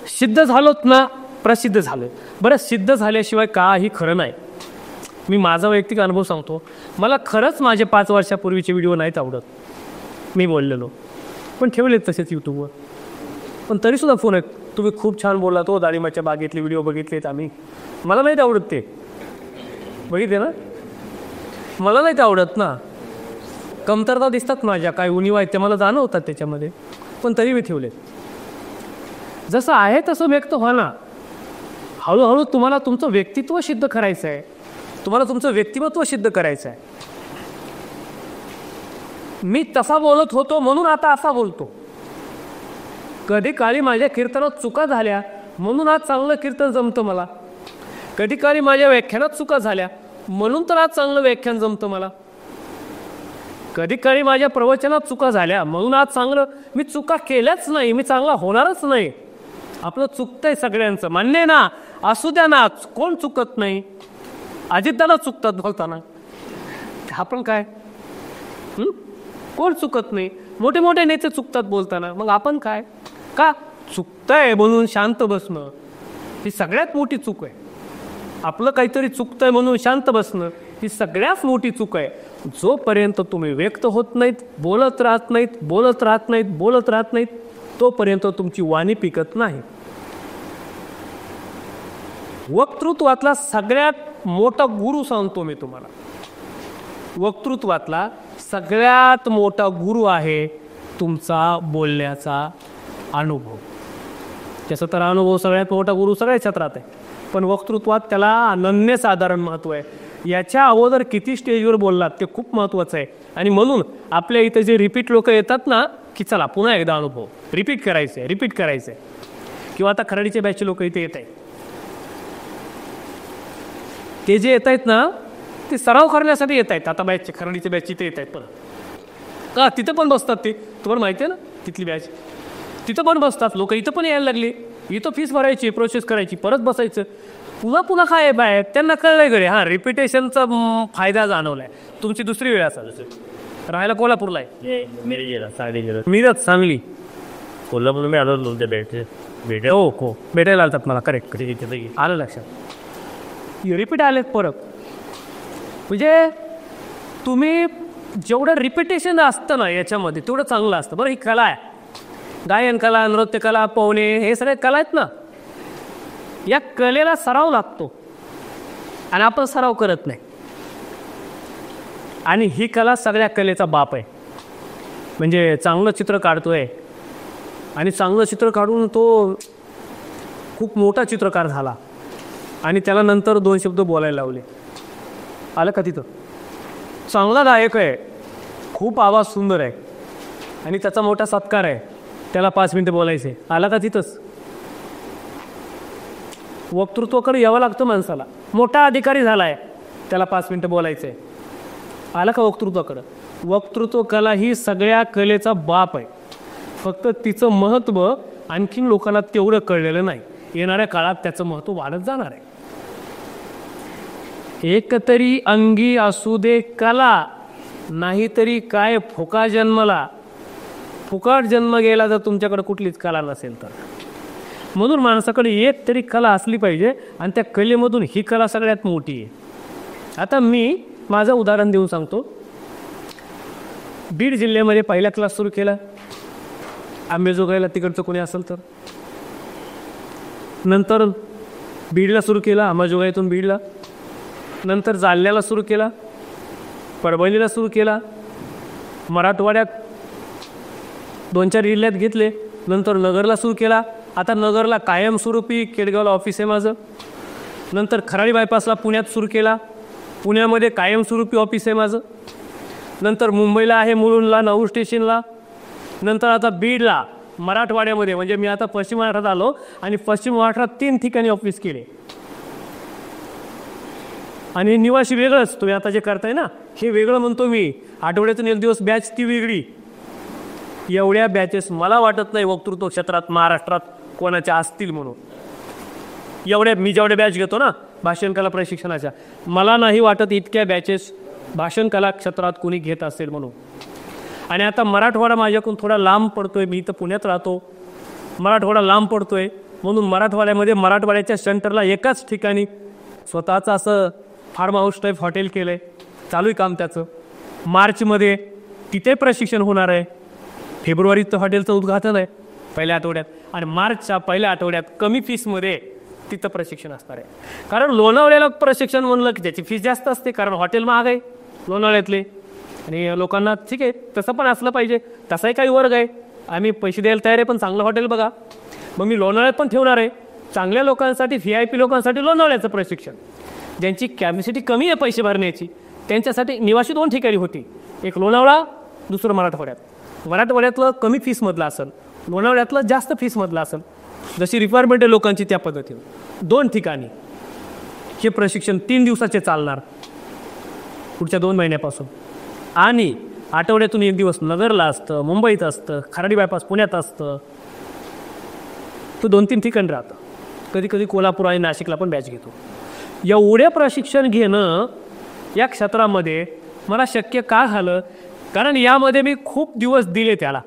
सिद्ध झालोत ना, प्रसिद्ध झालो. बरं, सिद्ध झाल्याशिवाय काही खरं नाही. मी माझा वैयक्तिक अनुभव सांगतो. मला खरंच माझे 5 वर्षापूर्वीचे व्हिडिओ नाहीत आवडत, मी बोललेलो, पण ठेवलेत तसेच यूट्यूबवर. पण तरीसुद्धा फोन आहेत, तुम्ही खूप छान बोलला तो डाळिंबाच्या बागेतले व्हिडिओ बघितलेत आम्ही. मला नाहीत आवडत ते, बघितले ना, मला नाहीत आवडत ना. कमतरता दिसतात माझ्या, काय उणीवा आहेत ते मला जाणवतात त्याच्यामध्ये, पण तरी मी ठेवलेत. जसं आहे तसं व्यक्त व्हा ना. हळूहळू तुम्हाला तुमचं व्यक्तित्व सिद्ध करायचं आहे, तुम्हाला तुमचं व्यक्तिमत्व सिद्ध करायचं आहे. मी तसा बोलत होतो म्हणून आता असा बोलतो. कधी काळी माझ्या कीर्तनात चुका झाल्या म्हणून आज चांगलं कीर्तन जमतं मला. कधी काळी माझ्या व्याख्यानात चुका झाल्या म्हणून तर आज चांगलं व्याख्यान जमतं मला. कधी काळी माझ्या प्रवचनात चुका झाल्या म्हणून आज चांगलं, मी चुका केल्याच नाही, मी चांगला होणारच नाही. आपलं चुकतंय सगळ्यांचं, मान्य आहे ना, असू द्या ना, कोण चुकत नाही. अजितदादा चुकतात बोलताना, आपण काय, कोण चुकत नाही. मोठे मोठे नेते चुकतात बोलताना, मग आपण काय. का चुकतंय म्हणून शांत बसणं ही सगळ्यात मोठी चूक आहे. आपलं काहीतरी चुकतंय म्हणून शांत बसणं ही सगळ्यात मोठी चूक आहे. जोपर्यंत तुम्ही व्यक्त होत नाहीत, बोलत राहत नाहीत, बोलत राहत नाहीत, बोलत राहत नाहीत, तोपर्यंत तुमची वाणी पिकत नाही. वक्तृत्वातला सगळ्यात मोठा गुरु सांगतो मी तुम्हाला. वक्तृत्वातला सगळ्यात मोठा गुरु आहे तुमचा बोलण्याचा अनुभव. त्याचा तर अनुभव सगळ्यात मोठा गुरु सगळ्या क्षेत्रात आहे, पण वक्तृत्वात त्याला अनन्यसाधारण महत्त्व आहे. याच्या अगोदर किती स्टेजवर बोललात ते खूप महत्त्वाचं आहे. आणि म्हणून आपल्या इथे जे रिपीट लोक येतात ना, की चला पुन्हा एकदा अनुभव रिपीट करायचं आहे, रिपीट करायचं आहे. किंवा आता खराडीचे बॅचचे लोक इथे येत आहेत, ते जे येत आहेत ना ते सराव करण्यासाठी येत आहेत. आता बॅचचे खराडीचे बॅच इथे येत आहेत परत का, तिथं पण बसतात ते, तुम्हाला माहिती आहे ना, तिथली बॅच तिथं पण बसतात लोक, इथं पण यायला लागले. इथं फीस भरायची, प्रोसेस करायची, परत बसायचं, पुन्हा पुन्हा काय बाय. त्यांना कळलंय घरी, हां रिपिटेशनचा फायदा जाणवलाय. तुमची दुसरी वेळ असा, राहायला कोल्हापूरला आहे, मिरज, सांगली, कोल्हापूर मी आलो भेटे हो हो भेटायला आलतात मला, करेक्ट आलं लक्षात. रिपीट आलेत परत, म्हणजे तुम्ही जेवढं रिपिटेशन असतं ना याच्यामध्ये तेवढं चांगलं असतं. बरं, ही कला आहे, गायन कला, नृत्य कला, पोहणे, हे सगळे कला आहेत ना. या कलेला सराव लागतो आणि आपण सराव करत नाही. आणि ही कला सगळ्या कलेचा बाप आहे. म्हणजे चांगलं चित्र काढतोय आणि चांगलं चित्र काढून तो खूप मोठा चित्रकार झाला आणि त्याला नंतर 2 शब्द बोलायला लावले. आलं का तिथं? चांगला गायक आहे, खूप आवाज सुंदर आहे आणि त्याचा मोठा सत्कार आहे, त्याला 5 मिनिटं बोलायचे. आला का तिथंच? वक्तृत्वाकडे यावं लागतं माणसाला. मोठा अधिकारी झाला आहे, त्याला 5 मिनिटं बोलायचं आहे. आला का वक्तृत्वाकडं? वक्तृत्व कला ही सगळ्या कलेचा बाप आहे. फक्त तिचं महत्त्व आणखीन लोकांना तेवढं कळलेलं नाही. येणाऱ्या काळात त्याचं महत्त्व वाढत जाणार आहे. एकतरी अंगी असू दे कला, नाहीतरी काय फुका जन्मला. फुकाट जन्म गेला जर तुमच्याकडे कुठलीच कला नसेल तर. म्हणून माणसाकडे एक तरी कला असली पाहिजे आणि त्या कलेमधून ही कला सगळ्यात मोठी आहे. आता मी माझं उदाहरण देऊन सांगतो. बीड जिल्ह्यामध्ये पहिला क्लास सुरू केला, आंबेजोगाईला तिकडचं कोणी असेल तर. नंतर बीडला सुरू केला, अंबाजोगाईतून बीडला. नंतर जालन्याला सुरू केला, परभणीला सुरू केला, मराठवाड्यात 2-4 जिल्ह्यात घेतले. नंतर नगरला सुरू केला. आता नगरला कायमस्वरूपी केडगावला ऑफिस आहे माझं. नंतर खराडी बायपासला पुण्यात सुरू केला, पुण्यामध्ये कायमस्वरूपी ऑफिस आहे माझं. नंतर मुंबईला आहे, मुलुंडला, नाऊ स्टेशनला. नंतर आता बीडला, मराठवाड्यामध्ये, म्हणजे मी आता पश्चिम महाराष्ट्रात आलो आणि पश्चिम महाराष्ट्रात 3 ठिकाणी ऑफिस केले. आणि निवासी वेगळंच, तुम्ही आता जे करताय ना हे वेगळं म्हणतो मी. आठवड्यातून 1 दिवस बॅच ती वेगळी. एवढ्या बॅचेस मला वाटत नाही वक्तृत्व क्षेत्रात महाराष्ट्रात कोणाच्या असतील म्हणून. एवढ्या मी जेवढ्या बॅच घेतो ना भाषण कला प्रशिक्षणाच्या, मला नाही वाटत इतक्या बॅचेस भाषण कला क्षेत्रात कोणी घेत असेल म्हणून. आणि आता मराठवाडा माझ्याकडून थोडा लांब पडतोय, मी इथं पुण्यात राहतो, मराठवाडा लांब पडतोय, म्हणून मराठवाड्याच्या सेंटरला एकाच ठिकाणी स्वतःचं असं फार्म हाऊस टाईप हॉटेल केलं आहे, चालू आहे काम त्याचं. मार्चमध्ये तिथे प्रशिक्षण होणार आहे. फेब्रुवारीत तर हॉटेलचं उद्घाटन आहे पहिल्या आठवड्यात, आणि मार्चच्या पहिल्या आठवड्यात कमी फीसमध्ये तिथं प्रशिक्षण असणार आहे. कारण लोणावळ्याला प्रशिक्षण म्हणलं की त्याची फीस जास्त असते, कारण हॉटेल महाग आहे लोणावळ्यातले, आणि लोकांना ठीक आहे तसं पण असलं पाहिजे, तसाही काही वर्ग आहे, आम्ही पैसे द्यायला तयार आहे, पण चांगलं हॉटेल बघा. मग मी लोणावळ्यात पण ठेवणार आहे चांगल्या लोकांसाठी, VIP लोकांसाठी लोणावळ्याचं प्रशिक्षण. ज्यांची कॅपॅसिटी कमी आहे पैसे भरण्याची त्यांच्यासाठी निवासी 2 ठिकाणी होती, एक लोणावळा, दुसरं मराठवाड्यात. मराठवाड्यातलं कमी फीसमधलं असेल, लोणावळ्यातलं जास्त फीसमधलं असेल, जशी रिक्वायरमेंट आहे लोकांची त्या पद्धतीनं 2 ठिकाणी हे प्रशिक्षण 3 दिवसाचे चालणार पुढच्या 2 महिन्यापासून. आणि आठवड्यातून 1 दिवस नगरला असतं, मुंबईत असतं, खराडी बायपास पुण्यात असतं, तो 2-3 ठिकाणी राहतं. कधी कधी कोल्हापूर आणि नाशिकला पण बॅच घेतो. एवढे प्रशिक्षण घेणं या क्षेत्रामध्ये मला शक्य का झालं, कारण यामध्ये मी खूप दिवस दिले त्याला.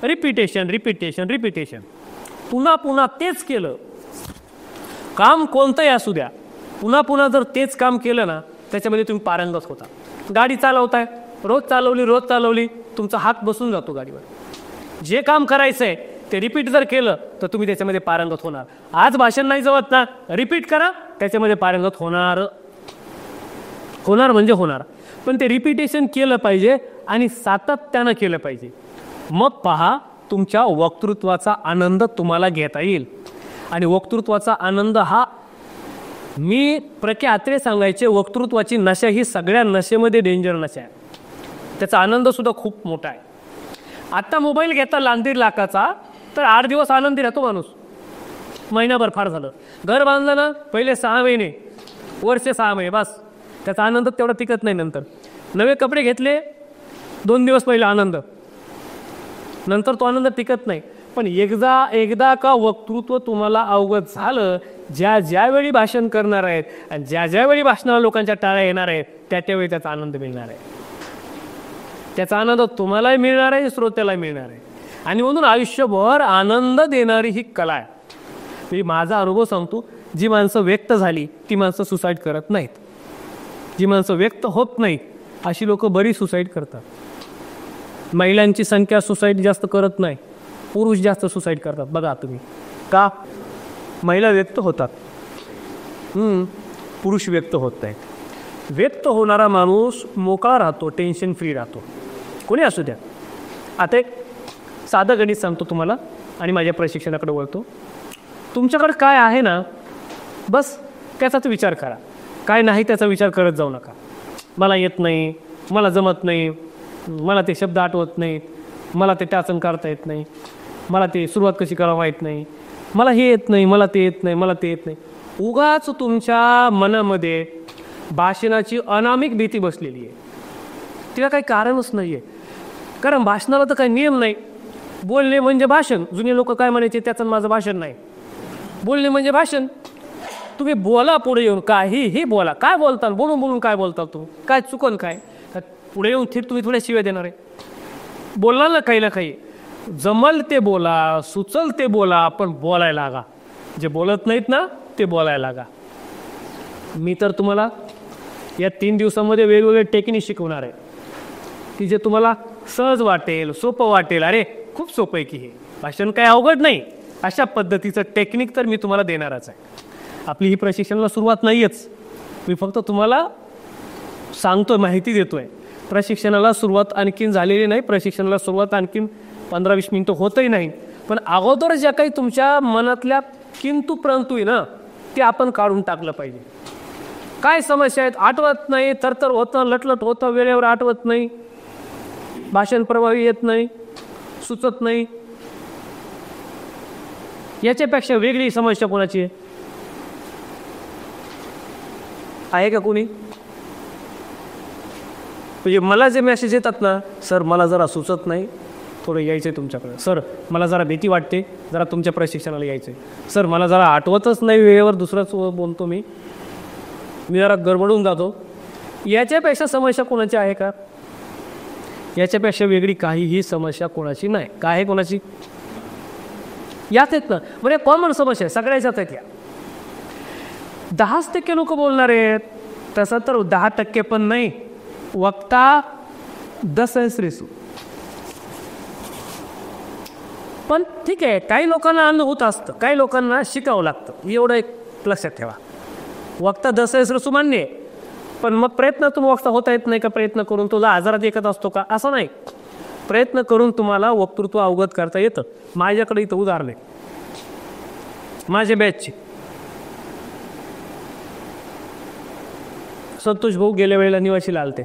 रिपिटेशन पुन्हा पुन्हा तेच केलं. काम कोणतंही असू द्या, पुन्हा पुन्हा जर तेच काम केलं ना त्याच्यामध्ये तुम्ही पारंगत होता. गाडी चालवताय, रोज चालवली तुमचा हात बसून जातो गाडीवर. जे काम करायचं आहे ते रिपीट जर केलं तर तुम्ही त्याच्यामध्ये पारंगत होणार. आज भाषण नाही जमत ना, रिपीट करा, त्याच्यामध्ये पारंगत होणार म्हणजे होणार. पण ते रिपिटेशन केलं पाहिजे आणि सातत्यानं केलं पाहिजे. मग पहा तुमच्या वक्तृत्वाचा आनंद तुम्हाला घेता येईल. आणि वक्तृत्वाचा आनंद हा, मी प्रके आत्रे सांगायचे, वक्तृत्वाची नशा ही सगळ्या नशेमध्ये डेंजर नशा आहे. त्याचा आनंदसुद्धा खूप मोठा आहे. आत्ता मोबाईल घेता 1.5 लाखाचा तर 8 दिवस आनंदी राहतो माणूस, महिनाभर फार झालं. घर बांधलं ना पहिले 6 महिने, वर्ष 6 महिने बस, त्याचा आनंद तेवढा टिकत नाही. नंतर नवे कपडे घेतले 2 दिवस पहिले आनंद, नंतर तो आनंद टिकत नाही. पण एकदा का वक्तृत्व तुम्हाला अवगत झालं, ज्यावेळी भाषण करणार आहेत आणि ज्यावेळी भाषणाला लोकांच्या टाळ्या येणार आहेत त्यावेळी त्याचा आनंद मिळणार आहे. त्याचा आनंद तुम्हालाही मिळणार आहे, श्रोत्यालाही मिळणार आहे. आणि म्हणून आयुष्यभर आनंद देणारी ही कला आहे. मी माझा अनुभव सांगतो, जी माणसं व्यक्त झाली ती माणसं सुसाईड करत नाहीत. जी माणसं व्यक्त होत नाहीत अशी लोक बरी सुसाईड करतात. महिलांची संख्या सुसाईड जास्त करत नाही, पुरुष जास्त सुसाईड करतात. बघा तुम्ही का? महिला व्यक्त होतात, पुरुष व्यक्त होत नाहीत. व्यक्त होणारा माणूस मोकळा राहतो, टेन्शन फ्री राहतो, कोणी असू द्या. आता एक साधं गणित सांगतो तुम्हाला आणि माझ्या प्रशिक्षणाकडे वळतो. तुमच्याकडे काय आहे ना, बस त्याचाच विचार करा. काय नाही त्याचा विचार करत जाऊ नका. मला येत नाही, मला जमत नाही, मला ते शब्द आठवत नाहीत, मला ते टाचन करता येत नाही, मला ते सुरुवात कशी करावं माहीत नाही, मला हे येत नाही, मला ते येत नाही. उगाच तुमच्या मनामध्ये भाषणाची अनामिक भीती बसलेली आहे. तिला काही कारणच नाही आहे. कारण भाषणाला तर काही नियम नाही. बोलणे म्हणजे भाषण. जुने लोक काय म्हणायचे, त्याचं माझं भाषण नाही. बोलणे म्हणजे भाषण. तुम्ही बोला, पुढे येऊन काहीही बोला. काय बोलता, बोलून काय बोलता तुम्ही, काय चुकन काय, पुढे येऊन थेट तुम्ही थोड्या शिव्या देणार आहे. बोलणार ना काही जमल ते बोला, सुचल ते बोला, पण बोलायला लागा. जे बोलत नाहीत ना ते बोलायला लागा. मी तर तुम्हाला या 3 दिवसामध्ये वेगवेगळे टेक्निक शिकवणार आहे की जे तुम्हाला सहज वाटेल, सोपं वाटेल. अरे खूप सोपं आहे की हे भाषण काय अवघड नाही. अशा पद्धतीचं टेक्निक तर मी तुम्हाला देणारच आहे. आपली ही प्रशिक्षणाला सुरुवात नाहीच, मी फक्त तुम्हाला सांगतोय, माहिती देतोय. प्रशिक्षणाला सुरुवात आणखीन झालेली नाही. प्रशिक्षणाला सुरुवात आणखीन 15-20 मिनिटं होतही नाही. पण अगोदर ज्या काही तुमच्या मनातल्या किंतु परंतु आहे ना ते आपण काढून टाकलं पाहिजे. काय समस्या आहेत, आठवत नाही, तरतर होतं, लटलट होतं, वेळेवर आठवत नाही, भाषण प्रभावी येत नाही, सुचत नाही. याच्यापेक्षा वेगळी समस्या कोणाची आहे का कोणी? म्हणजे मला जे मेसेज येतात ना, सर मला जरा सुचत नाही, थोडं यायचं आहे तुमच्याकडे. सर मला जरा भीती वाटते, जरा तुमच्या प्रशिक्षणाला यायचं आहे. सर मला जरा आठवतच नाही, वेळेवर दुसराच बोलतो मी जरा गडबडून जातो. याच्यापेक्षा समस्या कोणाची आहे का? याच्यापेक्षा वेगळी काहीही समस्या कोणाची नाही. काय आहे कोणाची? याच आहेत ना. म्हणजे कॉमन समस्या आहे, सगळ्याच्याच आहेत या. 10% लोक बोलणार आहेत, तसं तर 10% पण नाही. वक्ता 10 पण ठीक आहे, काही लोकांना अन्न होत असतं, काही लोकांना शिकावं लागतं, एवढं एक लक्षात ठेवा. वक्ता 10 मान्य आहे, पण मग प्रयत्नातून वक्ता होता येत नाही का? प्रयत्न करून तुला आजारात एकत असतो का? असं नाही. प्रयत्न करून तुम्हाला वक्तृत्व अवगत करता येतं. माझ्याकडे इथं उदाहरण आहे माझ्या बॅचची. संतोष भाऊ गेल्या वेळेला निवासीला आलते,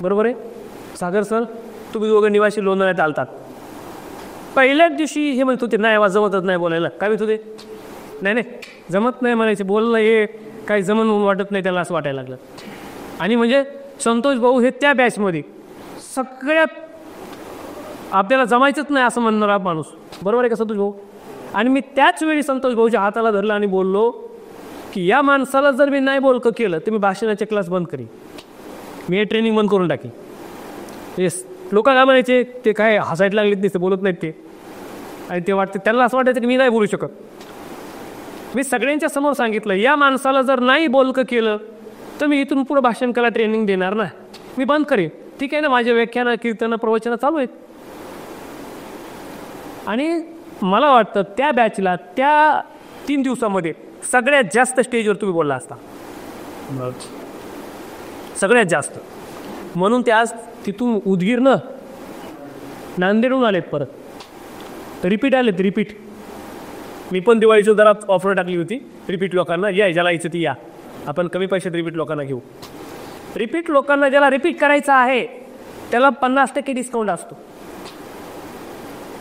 बरोबर आहे. सागर सर, तुम्ही दोघं निवासी लोणावळ्यात आलतात. पहिल्याच दिवशी हे म्हणत होते, नाही आवाज जमतच नाही बोलायला. काय म्हणत होते? नाही जमत नाही म्हणायचे, बोलणं हे काही जमन वाटत नाही त्याला, असं वाटायला लागलं. आणि म्हणजे संतोष भाऊ हे त्या बॅचमध्ये सगळ्यात आपल्याला जमायचंच नाही असं म्हणणारा माणूस, बरोबर आहे का संतोष भाऊ? आणि मी त्याच वेळी संतोष भाऊच्या हाताला धरलं आणि बोललो की या माणसाला जर मी नाही बोलकं केलं तर मी भाषणाचे क्लास बंद करीन, मी हे ट्रेनिंग बंद करून टाकी. येस, लोक काय म्हणायचे, ते काय हसायला लागलेत नाही, ते बोलत नाहीत ते. आणि ते वाटते त्यांना असं वाटायचं की मी नाही बोलू शकत. मी सगळ्यांच्या समोर सांगितलं, या माणसाला जर नाही बोलकं केलं तर मी इथून पुढे भाषण करायला ट्रेनिंग देणार ना, मी बंद करेन. ठीक आहे ना, माझे व्याख्यानं कीर्तनं प्रवचनं चालू आहेत. आणि मला वाटतं त्या बॅचला त्या 3 दिवसामध्ये सगळ्यात जास्त स्टेजवर तुम्ही बोलला असता, सगळ्यात जास्त. म्हणून ते आज तिथून उदगीरनं नांदेडहून आलेत, परत रिपीट आलेत, रिपीट. मी पण दिवाळीची जरा ऑफर टाकली होती रिपीट लोकांना, या ज्याला यायचं ती या, आपण कमी पैशात रिपीट लोकांना घेऊ. रिपीट लोकांना ज्याला रिपीट करायचं आहे त्याला 50% डिस्काउंट असतो.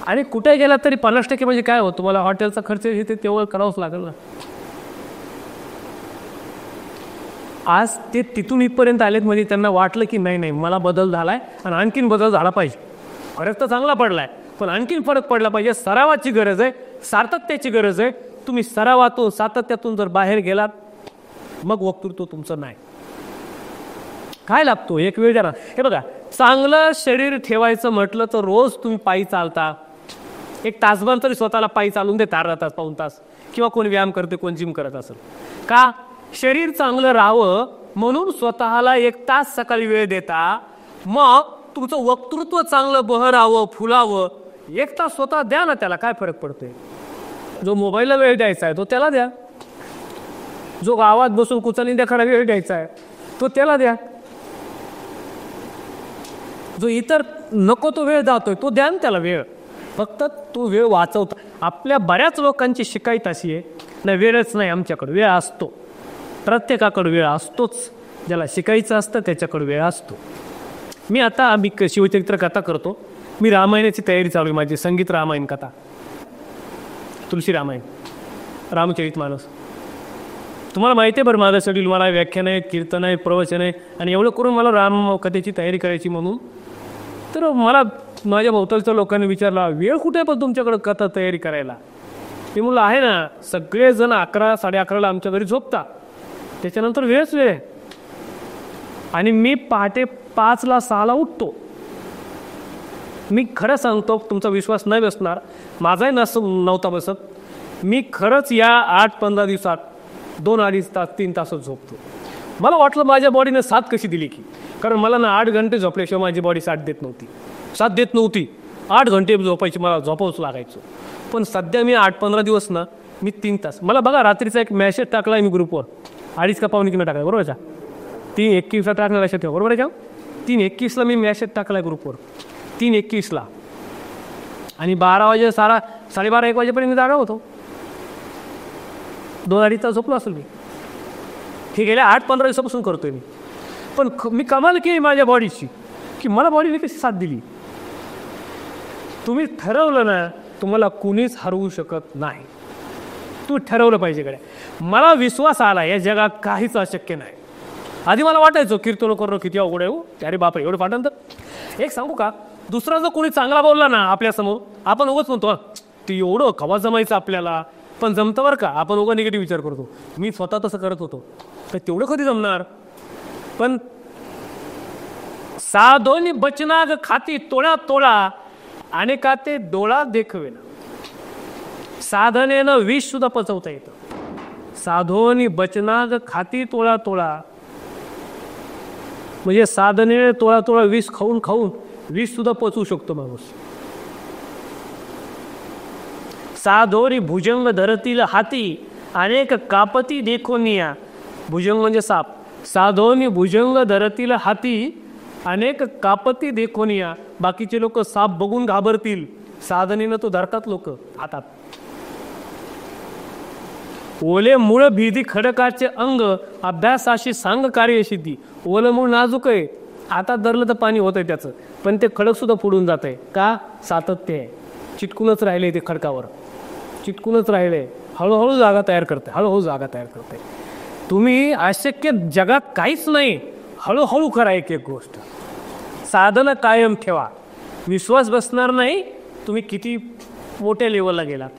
आणि कुठे गेला तरी 50% म्हणजे काय हो, तुम्हाला हॉटेलचा खर्च हे ते तेवढं करावंच लागेल ना. आज ते तिथून इथपर्यंत आलेत म्हणजे त्यांना वाटलं की नाही मला बदल झाला आहे आणि आणखीन बदल झाला पाहिजे. फरक तर चांगला पडला आहे, पण आणखीन फरक पडला पाहिजे. सरावाची गरज आहे, सातत्याची गरज आहे. तुम्ही सरावातून सातत्यातून जर बाहेर गेलात मग वक्तृत्व तुमचं नाही. काय लागतो एक वेळ जरा, हे बघा, चांगलं शरीर ठेवायचं म्हटलं तर रोज तुम्ही पायी चालता, 1 तासभर तरी स्वतःला पायी चालून देता, अर्धा तास, पाऊण तास, किंवा कोण व्यायाम करते, कोण जिम करत असेल. का? शरीर चांगलं राहावं म्हणून स्वतःला 1 तास सकाळी वेळ देता. मग तुमचं वक्तृत्व चांगलं बहरावं, फुलावं, 1 तास स्वतः द्या ना, त्याला काय फरक पडतोय? जो मोबाईलला वेळ द्यायचा आहे तो त्याला द्या, जो गावात बसून कुचाली देखाडा वेळ द्यायचा आहे तो त्याला द्या, जो इतर नको तो वेळ जातोय तो द्या ना त्याला वेळ. फक्त तो वेळ वाचवता. आपल्या बऱ्याच लोकांची शिकायत अशी आहे ना, वेळच नाही आमच्याकडे. वेळ असतो, प्रत्येकाकडे वेळ असतोच. ज्याला शिकायचं असतं त्याच्याकडे वेळ असतो. मी शिवचरित्र कथा करतो. मी रामायणाची तयारी चालू आहे माझी, संगीत रामायण कथा, तुलसी रामायण, रामचरितमानस. तुम्हाला माहिती आहे बरं माझं शेड्यूल, मला व्याख्यान आहे, कीर्तन आहे, प्रवचन आहे, आणि एवढं करून मला राम कथेची तयारी करायची. म्हणून तर मला माझ्या भोवतालच्या लोकांनी विचारला, वेळ कुठे आहे पण तुमच्याकडं कथा तयारी करायला? मी म्हणलं आहे ना, सगळेजण 11, 11:30 आमच्या घरी झोपता, त्याच्यानंतर वेळच वेळ आहे. आणि मी पहाटे 5ला 6ला उठतो. मी खरं सांगतो, तुमचा विश्वास नाही बसणार, माझाही नव्हता बसत. मी खरंच या 8-15 दिवसात 2-2.5 तास 3 तासच झोपतो. मला वाटलं माझ्या बॉडीने साथ कशी दिली की, कारण मला ना 8 घंटे झोपल्याशिवाय माझी बॉडी साथ देत नव्हती. 8 घंटे झोपायची, मला झोपावंच लागायचं. पण सध्या मी 8-15 दिवस ना, मी 3 तास. मला बघा, रात्रीचा एक मेसेज टाकला आहे मी ग्रुपवर, 2:30 का 2:45 टाकला, बरोबर आहे का? 3:21ला टाकणार लक्षात ठेवा, बरोबर आहे का? 3:21ला मी मेसेज टाकला आहे ग्रुपवर, 3:21ला. आणि 12 वाजे 12:30-1 वाजेपर्यंत जागा होतो. 2-2.5 तास झोपलो असेल मी. हे गेल्या 8-15 दिवसापासून करतोय मी. पण मी कमाल केली माझ्या बॉडीची, की मला बॉडीने कशी साथ दिली. तुम्ही ठरवलं ना, तुम्हाला कुणीच हरवू शकत नाही. तुम्ही ठरवलं पाहिजे. कडे मला विश्वास आला, या जगात काहीच अशक्य नाही. आधी मला वाटायचं कीर्तन करणं किती अवघड आहे हो, अरे बापरे एवढं पाठांतर. एक सांगू का, दुसरा जर कोणी चांगला बोलला ना आपल्यासमोर, आपण उगाच म्हणतो ते एवढं कवा जमायचं आपल्याला, पण जमतं बरं का. आपण उगा निगेटिव्ह विचार करतो. मी स्वतः तसं करत होतो, तर तेवढं कधी जमणार. पण साधोनी बचनाग खाती तोळा तोळा, आणि का ते डोळा देखवेना. साधनेनं विष सुद्धा पचवता येतं. साधोनी बचनाग खाती तोळा तोळा, म्हणजे साधनेने तोळा तोळा विष खाऊन खाऊन विष सुद्धा पचवू शकतो माणूस. साधोरी भुजंग धरतील हाती अनेक कापती देखोनिया, भुजंग म्हणजे साप. साधोनी भुजंग धरतील हाती अनेक कापती देखोनिया, बाकीचे लोक साप बघून घाबरतील, साधनेनं तो धरतात लोक हातात. ओले मूळ भीती खडकाचे अंग, अभ्यासाशी सांग कार्यसिद्धी. ओलं मूळ नाजूक आहे, हातात धरलं तर पाणी होत आहे त्याचं, पण ते खडक सुद्धा फुडून जात आहे. का? सातत्य आहे, चिटकूनच राहिले ते खडकावर, चिटकूनच राहिले. हळूहळू जागा तयार करते, हळूहळू जागा तयार करते. तुम्ही अशक्य जगात काहीच नाही, हळूहळू करा एक एक गोष्ट. साधना कायम ठेवा, विश्वास बसणार नाही तुम्ही किती मोठ्या लेवलला गेला.